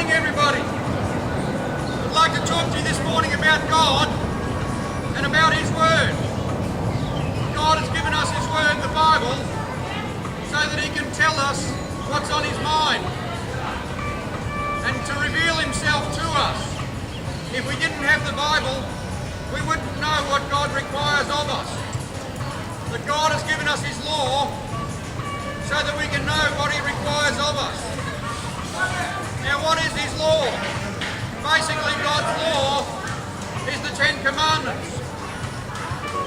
morning, everybody. I'd like to talk to you this morning about God and about His Word. God has given us His Word, the Bible, so that He can tell us what's on His mind and to reveal Himself to us. If we didn't have the Bible, we wouldn't know what God requires of us. But God has given us His law so that we can know what He requires of us. Now, what is His law? Basically, God's law is the Ten Commandments.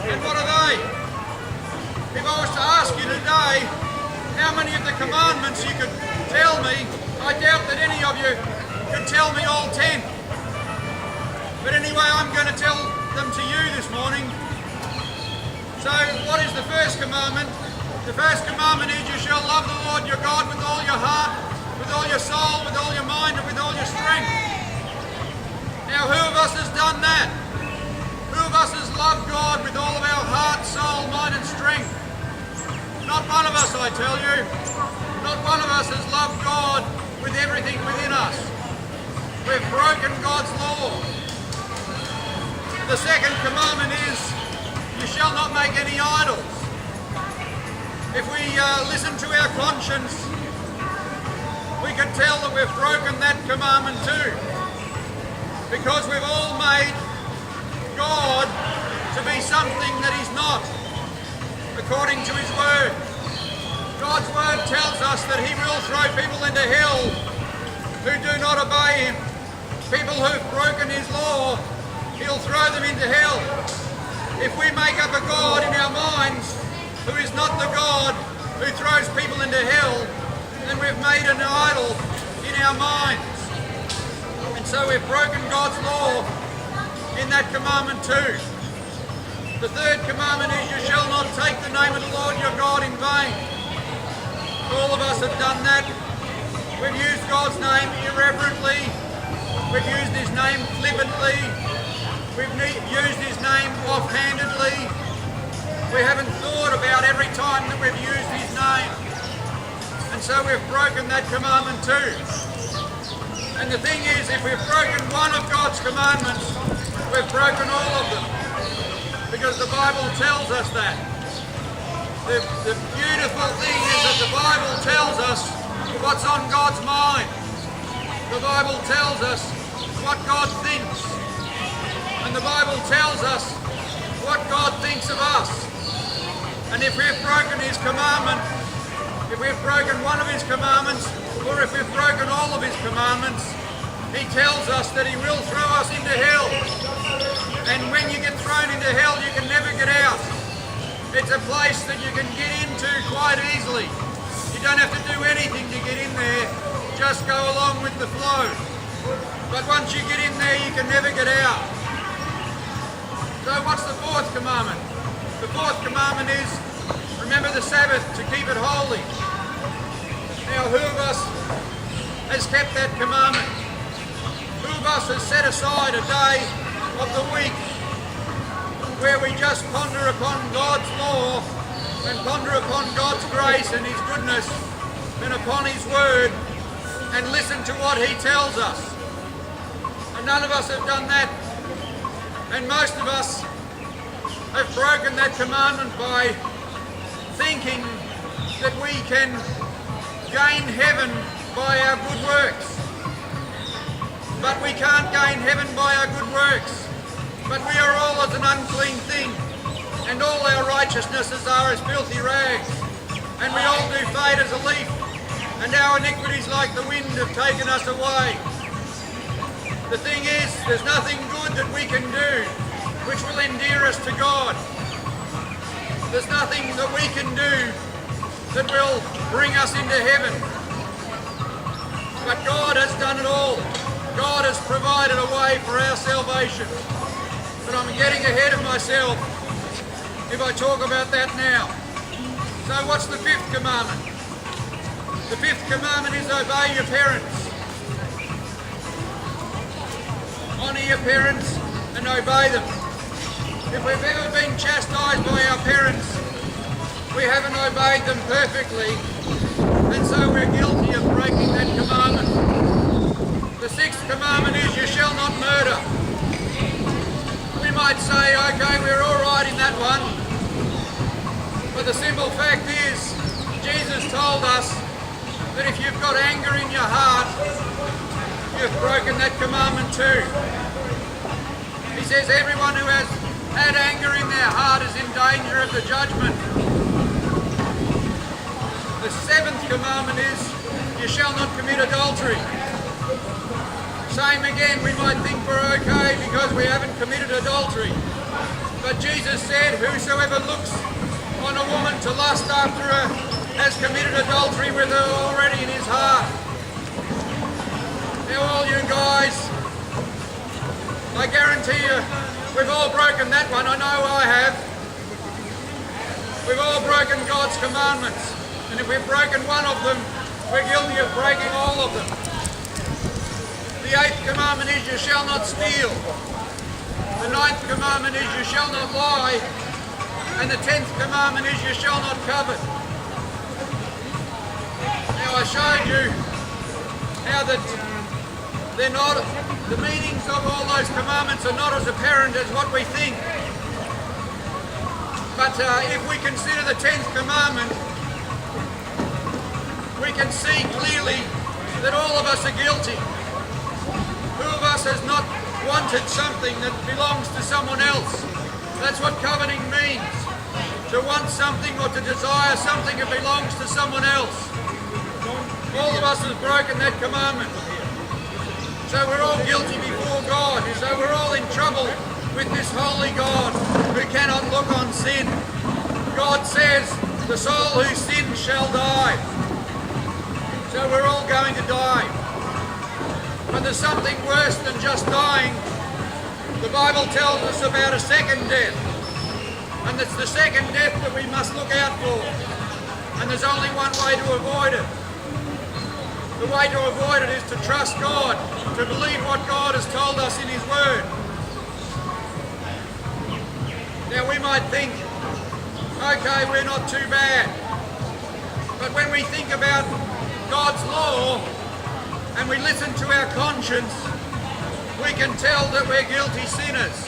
And what are they? If I was to ask you today how many of the commandments you could tell me, I doubt that any of you could tell me all 10. But anyway, I'm going to tell them to you this morning. So, what is the first commandment? The first commandment is you shall love the Lord your God with all your heart, with all your soul, with all your mind, and with all your strength. Now, who of us has done that? Who of us has loved God with all of our heart, soul, mind, and strength? Not one of us, I tell you. Not one of us has loved God with everything within us. We've broken God's law. The second commandment is, you shall not make any idols. If we listen to our conscience, we can tell that we've broken that commandment too. Because we've all made God to be something that He's not, according to His Word. God's Word tells us that He will throw people into hell who do not obey Him. People who've broken His law, He'll throw them into hell. If we make up a God in our minds who is not the God who throws people into hell, then we've made an idol in our minds. And so we've broken God's law in that commandment too. The third commandment is you shall not take the name of the Lord your God in vain. All of us have done that. We've used God's name irreverently. We've used His name flippantly. We've used His name offhandedly. We haven't thought about every time that we've used His name. And so we've broken that commandment too. And the thing is, if we've broken one of God's commandments, we've broken all of them. Because the Bible tells us that. The beautiful thing is that the Bible tells us what's on God's mind. The Bible tells us what God thinks. And the Bible tells us what God thinks of us. And if we've broken His commandment, if we've broken one of His commandments, or if we've broken all of His commandments, He tells us that He will throw us into hell. And when you get thrown into hell, you can never get out. It's a place that you can get into quite easily. You don't have to do anything to get in there, just go along with the flow. But once you get in there, you can never get out. So what's the fourth commandment? The fourth commandment is, remember the Sabbath to keep it holy. Now, who of us has kept that commandment? Who of us has set aside a day of the week where we just ponder upon God's law and ponder upon God's grace and His goodness and upon His Word and listen to what He tells us? And none of us have done that. And most of us have broken that commandment by thinking that we can gain heaven by our good works. But we can't gain heaven by our good works. But we are all as an unclean thing, and all our righteousnesses are as filthy rags. And we all do fade as a leaf, and our iniquities like the wind have taken us away. The thing is, there's nothing good that we can do which will endear us to God. There's nothing that we can do that will bring us into heaven. But God has done it all. God has provided a way for our salvation. But I'm getting ahead of myself if I talk about that now. So what's the fifth commandment? The fifth commandment is obey your parents. Honour your parents and obey them. If we've ever been chastised by our parents, we haven't obeyed them perfectly, and so we're guilty of breaking that commandment. The told us that if you've got anger in your heart, you've broken that commandment too. He says everyone who has had anger in their heart is in danger of the judgment. The seventh commandment is, you shall not commit adultery. Same again, we might think we're okay because we haven't committed adultery. But Jesus said, whosoever looks on a woman to lust after her has committed adultery with her already in his heart. Now all you guys, I guarantee you, we've all broken that one. I know I have. We've all broken God's commandments. And if we've broken one of them, we're guilty of breaking all of them. The eighth commandment is, you shall not steal. The ninth commandment is, you shall not lie. And the 10th commandment is, you shall not covet. Now I showed you how that they're not, the meanings of all those commandments are not as apparent as what we think. But if we consider the 10th commandment, we can see clearly that all of us are guilty. Who of us has not wanted something that belongs to someone else? That's what coveting means. To want something or to desire something that belongs to someone else. All of us have broken that commandment. So we're all guilty before God. So we're all in trouble with this holy God who cannot look on sin. God says, the soul who sins shall die. So we're all going to die. But there's something worse than just dying. The Bible tells us about a second death. And it's the second death that we must look out for. And there's only one way to avoid it. The way to avoid it is to trust God, to believe what God has told us in His Word. Now we might think, okay, we're not too bad. But when we think about God's law and we listen to our conscience, we can tell that we're guilty sinners.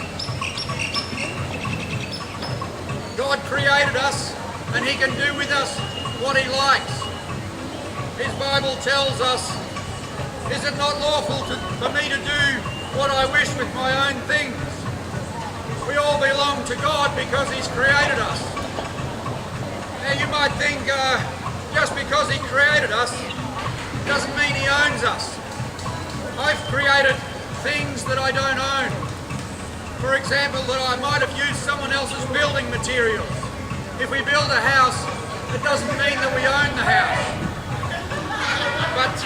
God created us and He can do with us what He likes. His Bible tells us, is it not lawful for me to do what I wish with my own things? We all belong to God because He's created us. Now you might think, just because He created us doesn't mean He owns us. I've created things that I don't own. For example, that I might have used someone else's building materials. If we build a house, it doesn't mean that we own the house. But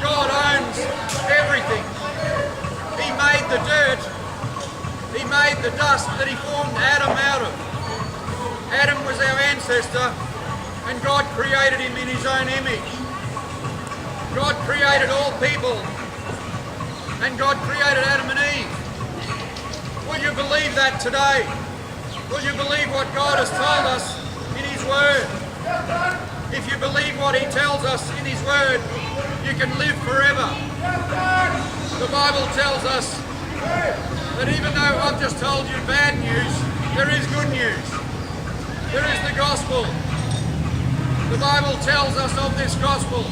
God owns everything. He made the dirt. He made the dust that He formed Adam out of. Adam was our ancestor, and God created him in His own image. God created all people, and God created Adam and Eve. Will you believe that today? Will you believe what God has told us in His Word? If you believe what He tells us in His Word, you can live forever. The Bible tells us that even though I've just told you bad news, there is good news. There is the gospel. The Bible tells us of this gospel.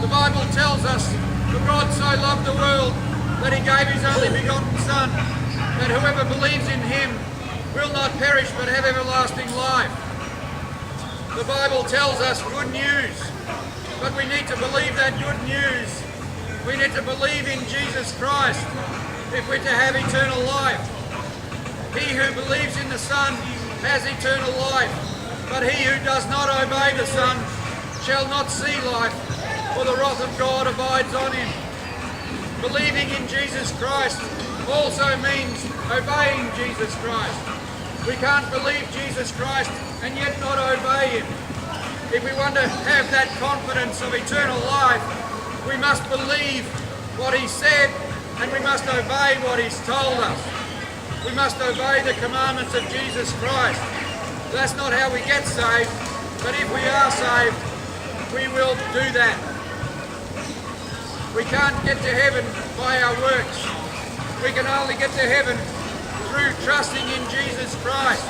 The Bible tells us that God so loved the world that He gave His only begotten Son, that whoever believes in Him will not perish but have everlasting life. The Bible tells us good news, but we need to believe that good news. We need to believe in Jesus Christ if we're to have eternal life. He who believes in the Son has eternal life, but he who does not obey the Son shall not see life, for the wrath of God abides on him. Believing in Jesus Christ also means obeying Jesus Christ. We can't believe Jesus Christ and yet not obey Him. If we want to have that confidence of eternal life, we must believe what He said and we must obey what He's told us. We must obey the commandments of Jesus Christ. That's not how we get saved, but if we are saved, we will do that. We can't get to heaven by our works. We can only get to heaven through trusting in Jesus Christ.